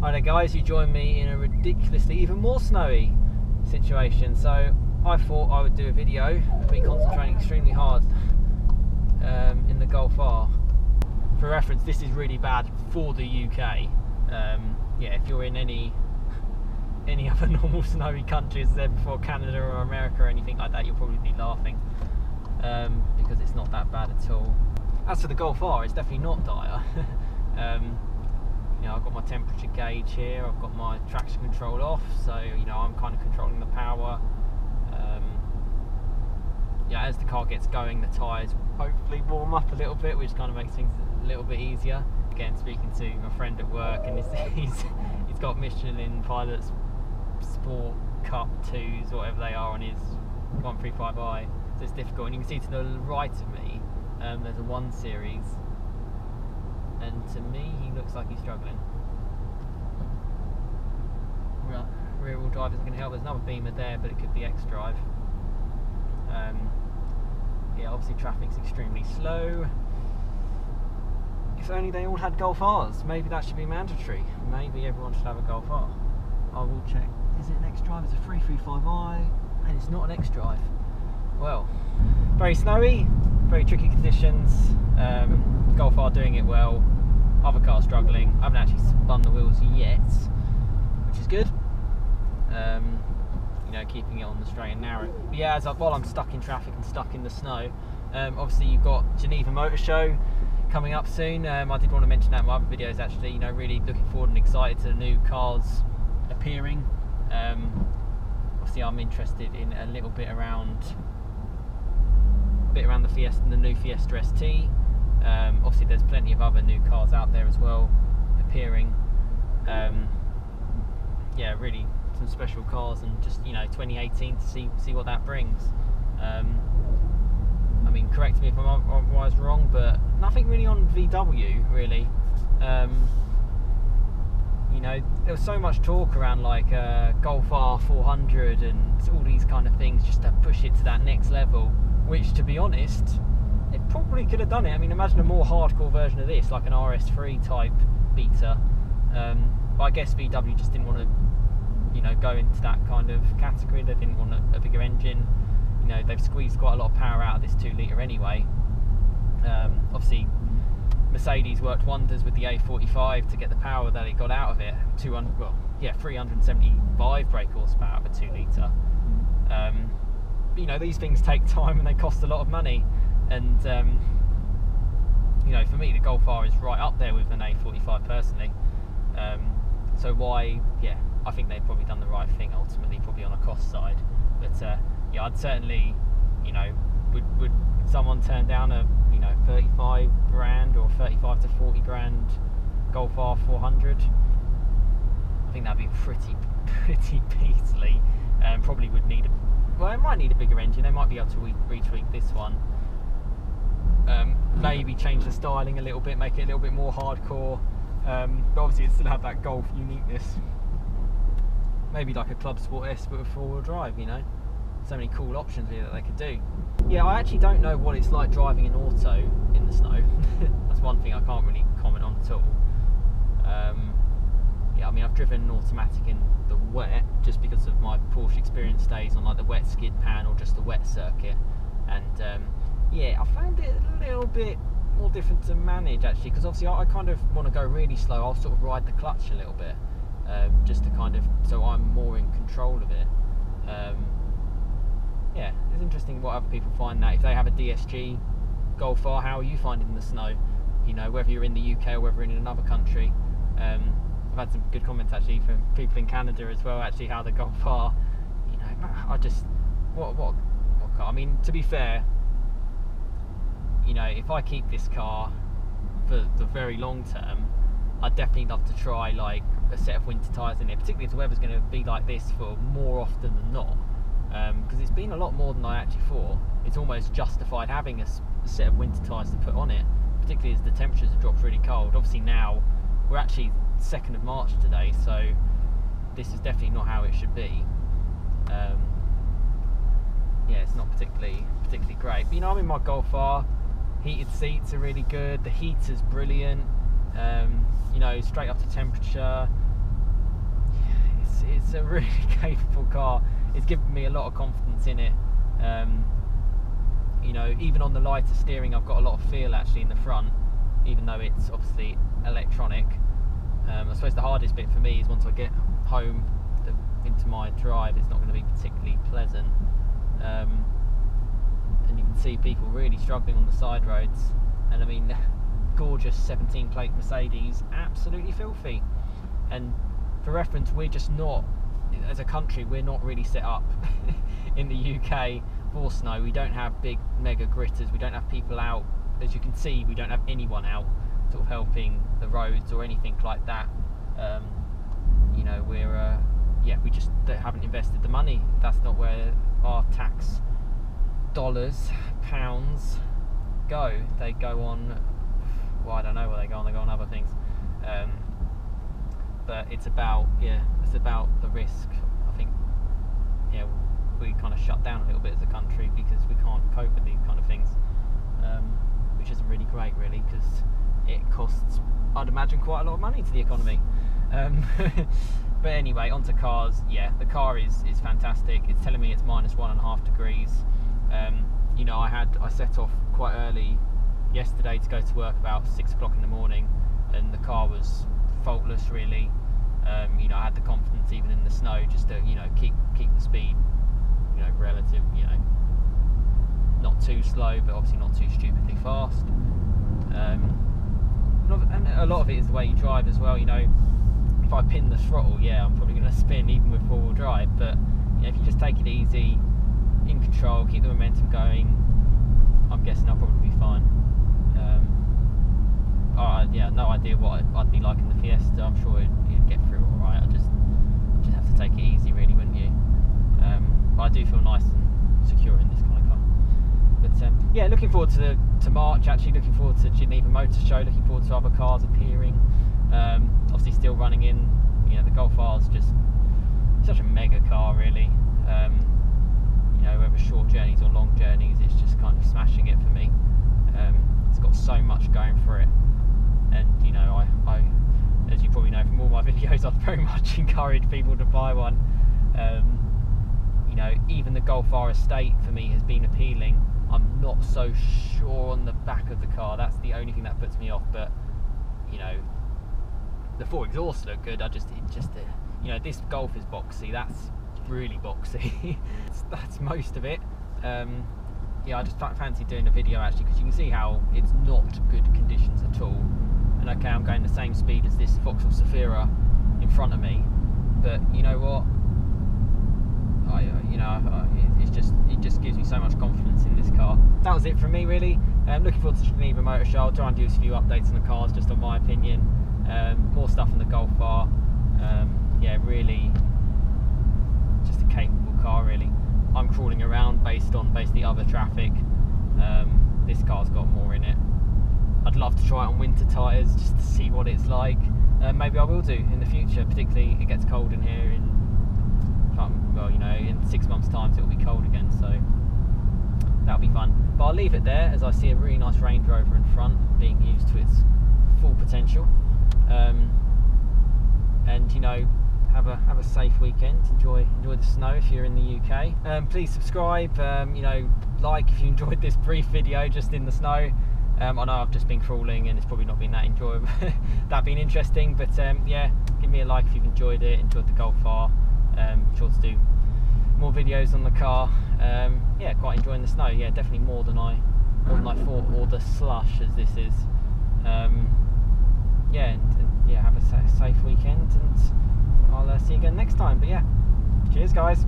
Hi there guys, you join me in a ridiculously even more snowy situation. So I thought I would do a video of me concentrating extremely hard in the Golf R. For reference, this is really bad for the UK. Yeah, if you're in any other normal snowy country, as I said before, Canada or America or anything like that, you'll probably be laughing because it's not that bad at all. As for the Golf R, it's definitely not dire. You know, I've got my temperature gauge here, I've got my traction control off, so you know I'm kind of controlling the power. Yeah, as the car gets going, the tyres hopefully warm up a little bit, which kind of makes things a little bit easier. Again, speaking to my friend at work, and he's got Michelin Pilot's Sport Cup 2s, whatever they are, on his 135i, so it's difficult. And you can see to the right of me, there's a 1 Series. And to me, he looks like he's struggling. Right, rear wheel drive isn't going to help. There's another Beamer there, but it could be X-Drive. Yeah, obviously traffic's extremely slow. If only they all had Golf Rs. Maybe that should be mandatory. Maybe everyone should have a Golf R. I will check. Is it an X-Drive? It's a 335i, and it's not an X-Drive. Well, very snowy, very tricky conditions. Golf R doing it well, other cars struggling. I haven't actually spun the wheels yet, which is good. You know, keeping it on the straight and narrow. But yeah, while I'm stuck in traffic and stuck in the snow, obviously you've got Geneva Motor Show coming up soon. I did want to mention that in my other videos actually. You know, really looking forward and excited to the new cars appearing. Obviously I'm interested in a little bit around the Fiesta, the new Fiesta ST. Obviously there's plenty of other new cars out there as well appearing. Yeah, really some special cars, and just, you know, 2018 to see what that brings. I mean, correct me if I'm otherwise wrong, but nothing really on VW really. You know, there was so much talk around like Golf R400 and all these kind of things just to push it to that next level, which, to be honest, it probably could have done it. I mean, imagine a more hardcore version of this, like an RS3 type beta. But I guess VW just didn't want to, you know, go into that kind of category. They didn't want a bigger engine. You know, they've squeezed quite a lot of power out of this 2 litre anyway. Obviously, Mercedes worked wonders with the A45 to get the power that it got out of it. 375 brake horsepower out of a 2 litre. You know, these things take time and they cost a lot of money. And you know, for me, the Golf R is right up there with an A45 personally. So why? Yeah, I think they've probably done the right thing ultimately, probably on a cost side. But yeah, I'd certainly, you know, would someone turn down a, you know, 35 grand or 35 to 40 grand Golf R400? I think that'd be pretty beastly. Probably would need well, it might need a bigger engine. They might be able to retweak this one. Maybe change the styling a little bit, make it a little bit more hardcore. But obviously it still have that Golf uniqueness. Maybe like a Club Sport S but with 4-wheel drive, you know. So many cool options here that they could do. Yeah, I actually don't know what it's like driving an auto in the snow. That's one thing I can't really comment on at all. Yeah, I mean, I've driven an automatic in the wet just because of my Porsche experience days on like the wet skid pan or just the wet circuit. And yeah, I found it a little bit more different to manage actually, because obviously I kind of want to go really slow. I'll sort of ride the clutch a little bit, just to kind of, so I'm more in control of it. Yeah, it's interesting what other people find that. If they have a DSG Golf R, how are you finding the snow? You know, whether you're in the UK or whether you're in another country. I've had some good comments actually from people in Canada as well, actually, how the Golf R, you know, I just, what car? I mean, to be fair, you know, if I keep this car for the very long term, I'd definitely love to try like a set of winter tyres in it, particularly if the weather's going to be like this for more often than not, because it's been a lot more than I actually thought. It's almost justified having a set of winter tyres to put on it, particularly as the temperatures have dropped really cold. Obviously now we're actually 2nd of March today, so this is definitely not how it should be. Yeah, it's not particularly great. But you know, I'm in my Golf R. Heated seats are really good. The heater's brilliant. You know, straight up to temperature. it's a really capable car. It's given me a lot of confidence in it. You know, even on the lighter steering, I've got a lot of feel actually in the front, even though it's obviously electronic. I suppose the hardest bit for me is once I get home into my drive, it's not going to be particularly pleasant. And you can see people really struggling on the side roads. And I mean, gorgeous 17 plate Mercedes, absolutely filthy. And for reference, we're just not, as a country, we're not really set up in the UK for snow. We don't have big mega gritters, we don't have people out. As you can see, we don't have anyone out sort of helping the roads or anything like that. You know, we're we just haven't invested the money. That's not where our tax dollars, pounds go. They go on, well, I don't know where they go on. They go on other things. But it's about the risk. I think we kind of shut down a little bit as a country because we can't cope with these kind of things, which isn't really great, really, because it costs, I'd imagine, quite a lot of money to the economy. But anyway, onto cars. Yeah, the car is fantastic. It's telling me it's -1.5 degrees. You know, I set off quite early yesterday to go to work about 6 o'clock in the morning, and the car was faultless, really. You know, I had the confidence even in the snow just to, you know, keep the speed, you know, relative, you know, not too slow, but obviously not too stupidly fast. And a lot of it is the way you drive as well. You know, if I pin the throttle, yeah, I'm probably going to spin even with four-wheel drive, but you know, if you just take it easy, in control, keep the momentum going, I'm guessing I'll probably be fine. Yeah, no idea what I'd be like in the Fiesta. I'm sure you'd get through all right. I just have to take it easy, really, wouldn't you? But I do feel nice and secure in this kind of car. But yeah, looking forward to March. Actually, looking forward to Geneva Motor Show. Looking forward to other cars appearing. Obviously, still running in. You know, the Golf R is just such a mega car, really. You know, whether short journeys or long journeys, it's just kind of smashing it for me. It's got so much going for it, and you know, I as you probably know from all my videos, I very much encourage people to buy one. You know, even the Golf R Estate for me has been appealing. I'm not so sure on the back of the car. That's the only thing that puts me off. But you know, the four exhausts look good. You know, this Golf is boxy. That's really boxy. That's most of it. Yeah, I just fancy doing a video actually, because you can see how it's not good conditions at all. And okay, I'm going the same speed as this Vauxhall Zafira in front of me, but you know what? It just gives me so much confidence in this car. That was it from me, really. Looking forward to Geneva Motor Show. I'll try and do a few updates on the cars, just on my opinion. More stuff on the Golf R. Yeah, really, just a capable car, really. I'm crawling around based on basically other traffic. This car's got more in it. I'd love to try it on winter tyres just to see what it's like. Maybe I will do in the future, particularly it gets cold in here well, you know, in 6 months' time it'll be cold again, so that'll be fun. But I'll leave it there as I see a really nice Range Rover in front being used to its full potential. And you know, have a safe weekend. Enjoy the snow if you're in the UK. Please subscribe. You know, like if you enjoyed this brief video just in the snow. I know I've just been crawling and it's probably not been that enjoyable, that been interesting. But yeah, give me a like if you've enjoyed it. Enjoyed the Golf R. Sure to do more videos on the car. Yeah, quite enjoying the snow. Yeah, definitely more than I thought, or the slush as this is. Yeah, and yeah, have a safe weekend, and I'll see you again next time. But yeah, cheers guys.